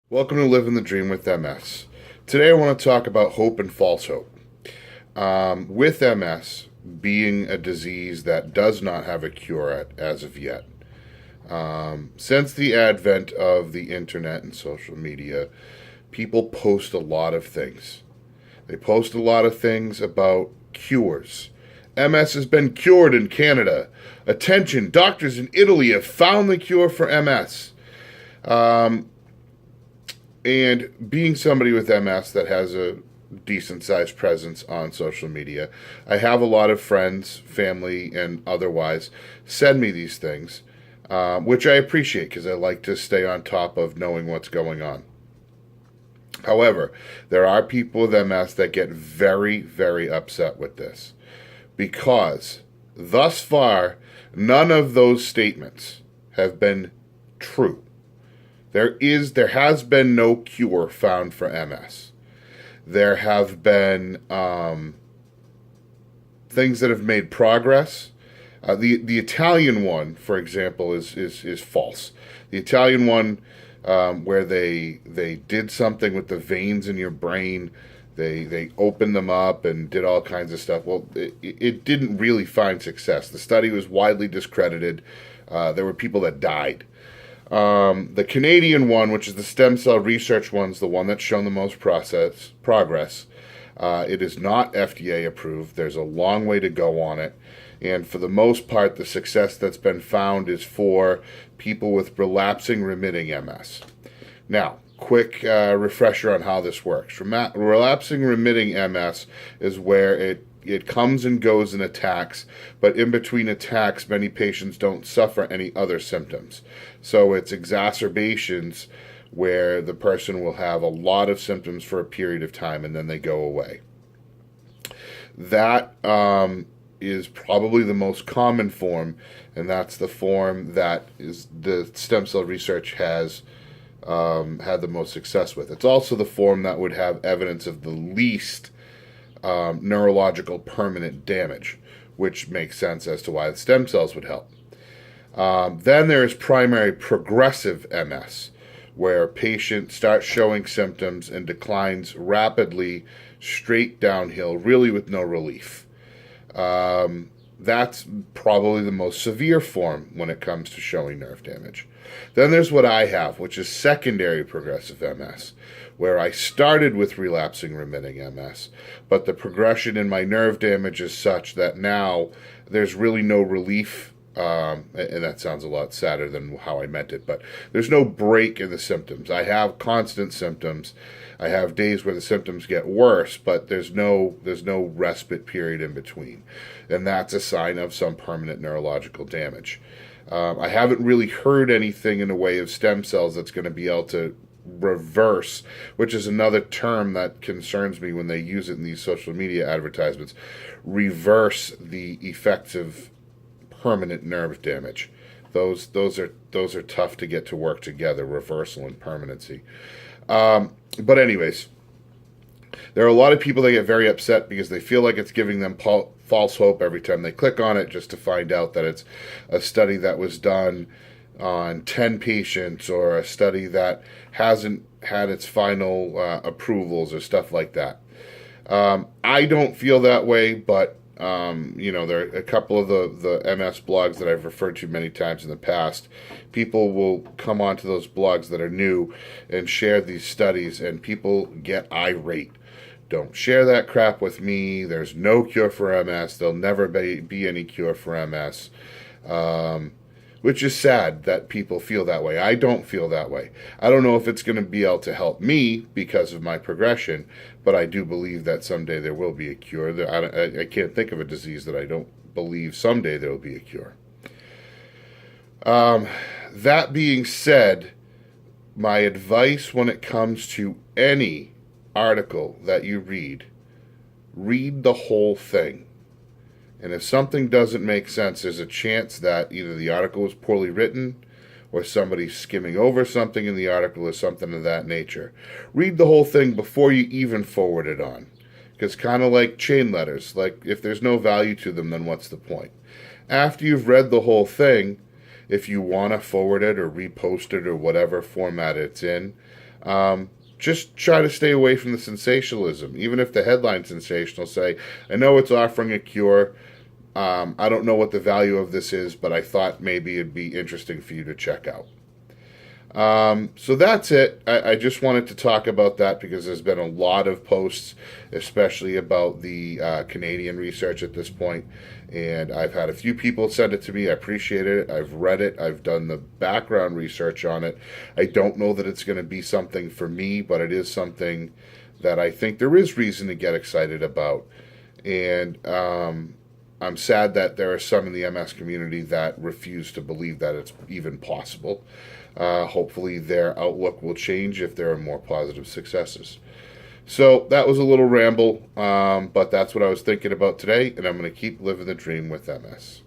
Welcome to Living the Dream with MS. Today I want to talk about hope and false hope. With MS being a disease that does not have a cure as of yet, since the advent of the internet and social media, people post a lot of things. They post a lot of things about cures. MS has been cured in Canada. Attention, doctors in Italy have found the cure for MS. And being somebody with MS that has a decent sized presence on social media, I have a lot of friends, family, and otherwise send me these things, which I appreciate because I like to stay on top of knowing what's going on. However, there are people with MS that get very, very upset with this because thus far, none of those statements have been true. There has been no cure found for MS. There have been things that have made progress. The Italian one, for example, is false. The Italian one, where they did something with the veins in your brain, they opened them up and did all kinds of stuff. Well, it didn't really find success. The study was widely discredited. There were people that died. The Canadian one, which is the stem cell research one, is the one that's shown the most progress. It is not FDA approved. There's a long way to go on it. And for the most part, the success that's been found is for people with relapsing remitting MS. Now, quick refresher on how this works. Relapsing remitting MS is where it comes and goes in attacks, but in between attacks, many patients don't suffer any other symptoms. So it's exacerbations where the person will have a lot of symptoms for a period of time and then they go away. That is probably the most common form, and that's the form that is the stem cell research has had the most success with. It's also the form that would have evidence of the least neurological permanent damage, which makes sense as to why the stem cells would help. Then there is primary progressive MS, where a patient starts showing symptoms and declines rapidly straight downhill, really with no relief. That's probably the most severe form when it comes to showing nerve damage. Then there's what I have, which is secondary progressive MS, where I started with relapsing remitting MS, but the progression in my nerve damage is such that now there's really no relief. And that sounds a lot sadder than how I meant it, but there's no break in the symptoms. I have constant symptoms. I have days where the symptoms get worse, but there's no respite period in between, and that's a sign of some permanent neurological damage. I haven't really heard anything in the way of stem cells that's going to be able to reverse, which is another term that concerns me when they use it in these social media advertisements, reverse the effects of permanent nerve damage. Those are tough to get to work together, reversal and permanency. But anyways, there are a lot of people that get very upset because they feel like it's giving them false hope every time they click on it, just to find out that it's a study that was done on 10 patients or a study that hasn't had its final approvals or stuff like that. I don't feel that way, but there are a couple of the MS blogs that I've referred to many times in the past. People will come onto those blogs that are new and share these studies, and people get irate. Don't share that crap with me. There's no cure for MS. There'll never be any cure for MS. Which is sad that people feel that way. I don't feel that way. I don't know if it's going to be able to help me because of my progression, but I do believe that someday there will be a cure. I can't think of a disease that I don't believe someday there will be a cure. That being said, my advice when it comes to any article that you read the whole thing. And if something doesn't make sense, there's a chance that either the article was poorly written or somebody's skimming over something in the article or something of that nature. Read the whole thing before you even forward it on. Because kind of like chain letters, like if there's no value to them, then what's the point? After you've read the whole thing, if you want to forward it or repost it or whatever format it's in, Just try to stay away from the sensationalism. Even if the headline's sensational, say, I know it's offering a cure. I don't know what the value of this is, but I thought maybe it'd be interesting for you to check out. So that's it. I just wanted to talk about that because there's been a lot of posts, especially about the Canadian research at this point. And I've had a few people send it to me. I appreciate it. I've read it. I've done the background research on it. I don't know that it's going to be something for me, but it is something that I think there is reason to get excited about. And I'm sad that there are some in the MS community that refuse to believe that it's even possible. Hopefully their outlook will change if there are more positive successes. So that was a little ramble, but that's what I was thinking about today, and I'm going to keep living the dream with MS.